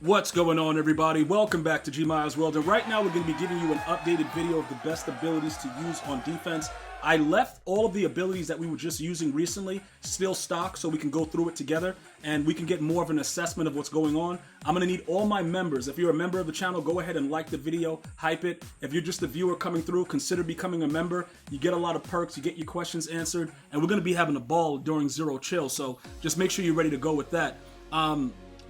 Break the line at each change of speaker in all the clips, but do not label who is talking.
What's going on, everybody? Welcome back to GmiasWorld, and right now we're going to be giving you an updated video of the best abilities to use on defense. I left all of the abilities that we were just using recently still stock so we can go through it together and we can get more of an assessment of what's going on. I'm going to need all my members. If you're a member of the channel, go ahead and like the video, hype it. If you're just a viewer coming through, consider becoming a member. You get a lot of perks, you get your questions answered, and we're going to be having a ball during Zero Chill, so just make sure you're ready to go with that.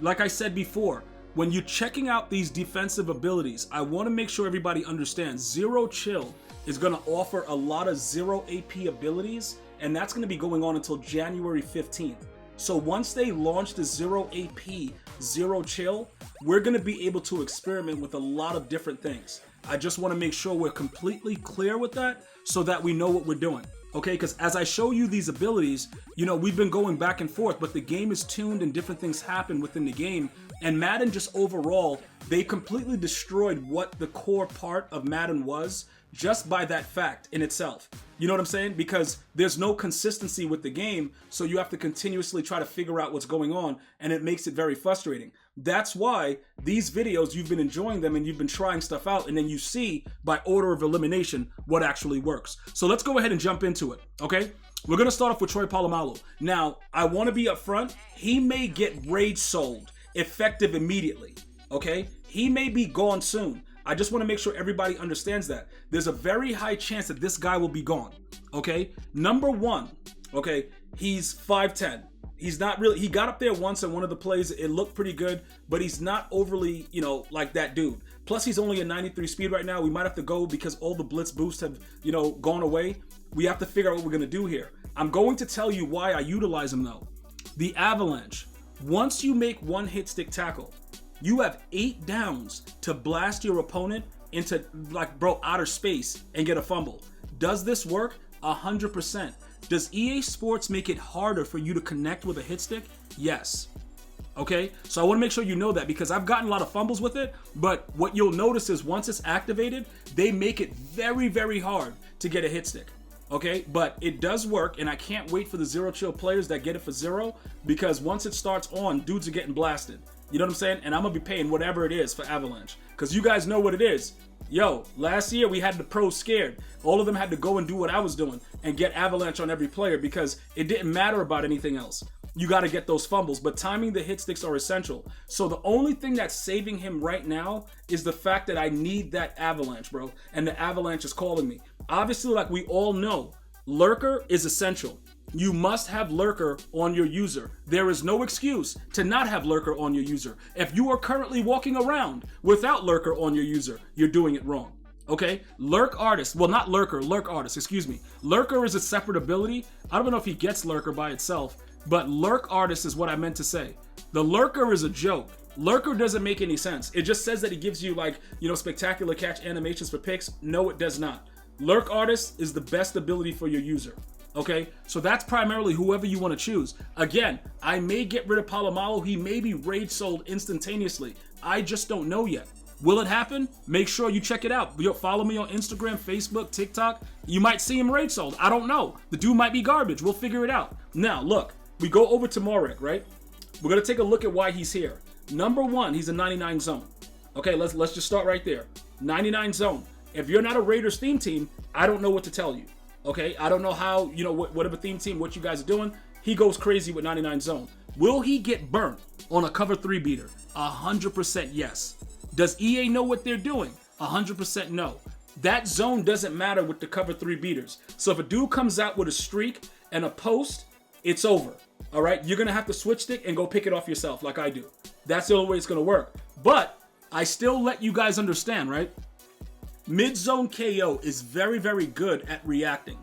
Like I said before, when you're checking out these defensive abilities, I want to make sure everybody understands Zero Chill is going to offer a lot of zero AP abilities, and that's going to be going on until January 15th. So once they launch the zero AP, Zero Chill, we're going to be able to experiment with a lot of different things. I just want to make sure we're completely clear with that so that we know what we're doing. Okay, because as I show you these abilities, you know, we've been going back and forth, but the game is tuned and different things happen within the game. And Madden just overall, they completely destroyed what the core part of Madden was just by that fact in itself. You know what I'm saying? Because there's no consistency with the game, so you have to continuously try to figure out what's going on, and it makes it very frustrating. That's why these videos, you've been enjoying them and you've been trying stuff out, and then you see by order of elimination what actually works. So let's go ahead and jump into it, okay? We're going to start off with Troy Polamalu. Now, I want to be upfront. He may get rage sold effective immediately, okay? He may be gone soon. I just want to make sure everybody understands that. There's a very high chance that this guy will be gone, okay? Number one, okay, he's 5'10". He's not really, he got up there once in one of the plays, it looked pretty good, but he's not overly, you know, like that dude. Plus, he's only a 93 speed right now. We might have to go because all the blitz boosts have, you know, gone away. We have to figure out what we're going to do here. I'm going to tell you why I utilize him, though. The Avalanche. Once you make one hit stick tackle, you have 8 downs to blast your opponent into, like, bro, outer space and get a fumble. Does this work? 100%. Does EA Sports make it harder for you to connect with a hit stick? Yes. Okay, so I want to make sure you know that because I've gotten a lot of fumbles with it, but what you'll notice is once it's activated, they make it very, very hard to get a hit stick. Okay, but it does work, and I can't wait for the Zero Chill players that get it for zero, because once it starts on, dudes are getting blasted. You know what I'm saying? And I'm going to be paying whatever it is for Avalanche, because you guys know what it is. Yo, last year we had the pros scared. All of them had to go and do what I was doing and get Avalanche on every player because it didn't matter about anything else. You got to get those fumbles, but timing the hit sticks are essential. So the only thing that's saving him right now is the fact that I need that Avalanche, bro, and the Avalanche is calling me. Obviously, like we all know, Lurker is essential. You must have Lurker on your user. There is no excuse to not have Lurker on your user. If you are currently walking around without Lurker on your user, you're doing it wrong. Okay? Lurk Artist. Well, not Lurker. Lurk Artist. Excuse me. Lurker is a separate ability. I don't know if he gets Lurker by itself, but Lurk Artist is what I meant to say. The Lurker is a joke. Lurker doesn't make any sense. It just says that he gives you, like, you know, spectacular catch animations for picks. No, it does not. Lurk Artist is the best ability for your user. Okay, so that's primarily whoever you want to choose. Again, I may get rid of Polamalu. He may be rage sold instantaneously. I just don't know yet. Will it happen? Make sure you check it out. Follow me on Instagram, Facebook, TikTok. You might see him rage sold. I don't know. The dude might be garbage. We'll figure it out. Now, look, we go over to Marek, right? We're going to take a look at why he's here. Number one, he's a 99 zone. Okay, let's just start right there. 99 zone. If you're not a Raiders theme team, I don't know what to tell you. Okay, I don't know how, you know, whatever theme team, what you guys are doing, he goes crazy with 99 zone. Will he get burnt on a cover 3 beater? 100% yes. Does EA know what they're doing? 100% no. That zone doesn't matter with the cover 3 beaters. So if a dude comes out with a streak and a post, it's over. All right, you're going to have to switch stick and go pick it off yourself like I do. That's the only way it's going to work. But I still let you guys understand, right? Mid-zone KO is very, very good at reacting.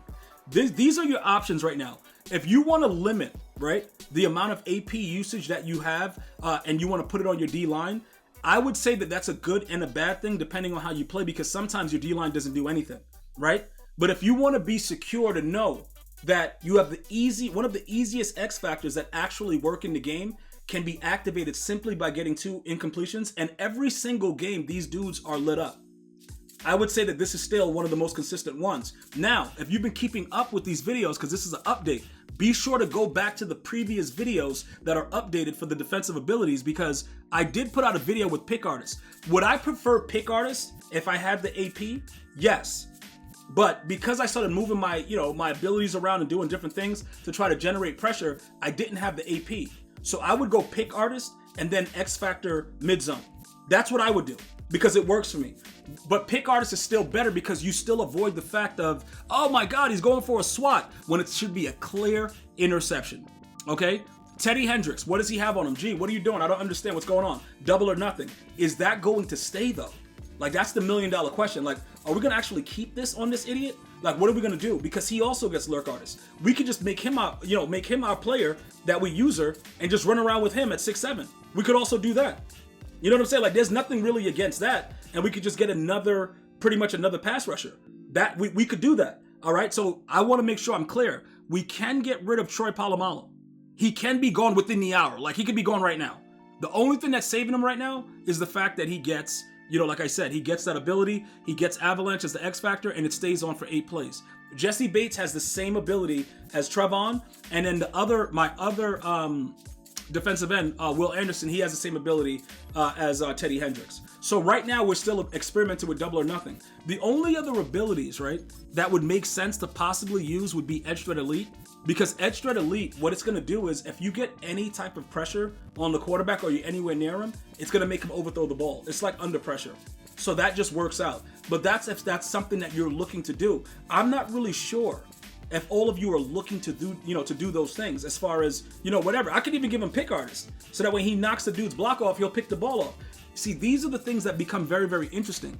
These are your options right now. If you want to limit, right, the amount of AP usage that you have and you want to put it on your D-line, I would say that that's a good and a bad thing depending on how you play because sometimes your D-line doesn't do anything, right? But if you want to be secure to know that you have one of the easiest X factors that actually work in the game can be activated simply by getting 2 incompletions, and every single game these dudes are lit up. I would say that this is still one of the most consistent ones. Now, if you've been keeping up with these videos, because this is an update, be sure to go back to the previous videos that are updated for the defensive abilities, because I did put out a video with Pick Artist. Would I prefer Pick Artist if I had the AP? Yes. But because I started moving my, my abilities around and doing different things to try to generate pressure, I didn't have the AP. So I would go Pick Artist and then X Factor mid zone. That's what I would do because it works for me. But Pick Artist is still better because you still avoid the fact of, oh my God, he's going for a swat, when it should be a clear interception. Okay? Teddy Hendricks, what does he have on him? Gee, what are you doing? I don't understand what's going on. Double or nothing. Is that going to stay though? Like, that's the $1 million question. Like, are we gonna actually keep this on this idiot? Like, what are we gonna do? Because he also gets lurk artist. We could just make him our player that we user and just run around with him at 6'7". We could also do that. You know what I'm saying? Like, there's nothing really against that, and we could just get pretty much another pass rusher. That we could do that. All right. So I want to make sure I'm clear. We can get rid of Troy Polamalu. He can be gone within the hour. Like, he could be gone right now. The only thing that's saving him right now is the fact that he gets, like I said, he gets that ability. He gets Avalanche as the X Factor, and it stays on for 8 plays. Jesse Bates has the same ability as Trevon, and then my other defensive end, Will Anderson, he has the same ability as Teddy Hendricks. So right now we're still experimenting with double or nothing. The only other abilities, right, that would make sense to possibly use would be Edge Threat Elite, because Edge Threat Elite, what it's going to do is if you get any type of pressure on the quarterback or you're anywhere near him, it's going to make him overthrow the ball. It's like under pressure. So that just works out. But that's if that's something that you're looking to do. I'm not really sure if all of you are looking to do, to do those things as far as, whatever. I could even give him Pick Artist so that when he knocks the dude's block off, he'll pick the ball off. See, these are the things that become very, very interesting.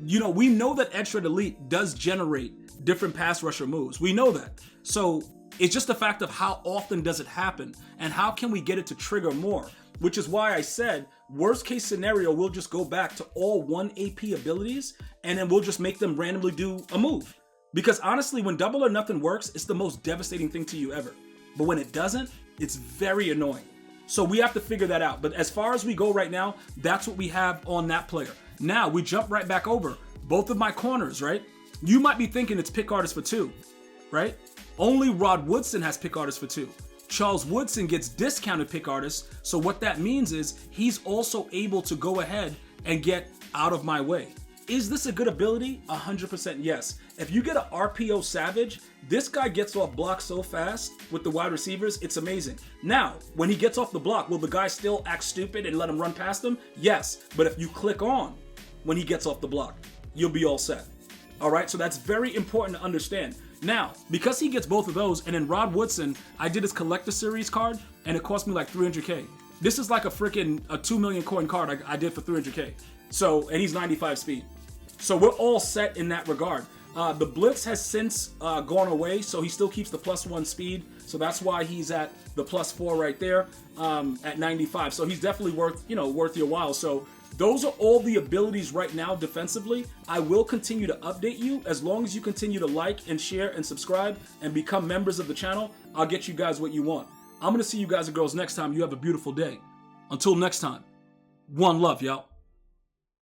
We know that Edge Threat Elite does generate different pass rusher moves. We know that. So it's just a fact of how often does it happen and how can we get it to trigger more, which is why I said worst case scenario, we'll just go back to all 1 AP abilities and then we'll just make them randomly do a move. Because honestly, when double or nothing works, it's the most devastating thing to you ever. But when it doesn't, it's very annoying. So we have to figure that out. But as far as we go right now, that's what we have on that player. Now we jump right back over both of my corners, right? You might be thinking it's Pick Artist for 2, right? Only Rod Woodson has Pick Artist for 2. Charles Woodson gets discounted Pick Artist. So what that means is he's also able to go ahead and get out of my way. Is this a good ability? 100% yes. If you get an RPO Savage, this guy gets off block so fast with the wide receivers, it's amazing. Now, when he gets off the block, will the guy still act stupid and let him run past him? Yes, but if you click on when he gets off the block, you'll be all set. All right, so that's very important to understand. Now, because he gets both of those, and then Rod Woodson, I did his collector series card, and it cost me like 300K. This is like a 2 million coin card I did for 300K. So, and he's 95 speed. So we're all set in that regard. The blitz has since gone away, so he still keeps the +1 speed. So that's why he's at the +4 right there at 95. So he's definitely worth your while. So those are all the abilities right now defensively. I will continue to update you as long as you continue to like and share and subscribe and become members of the channel. I'll get you guys what you want. I'm going to see you guys and girls next time. You have a beautiful day. Until next time, one love, y'all.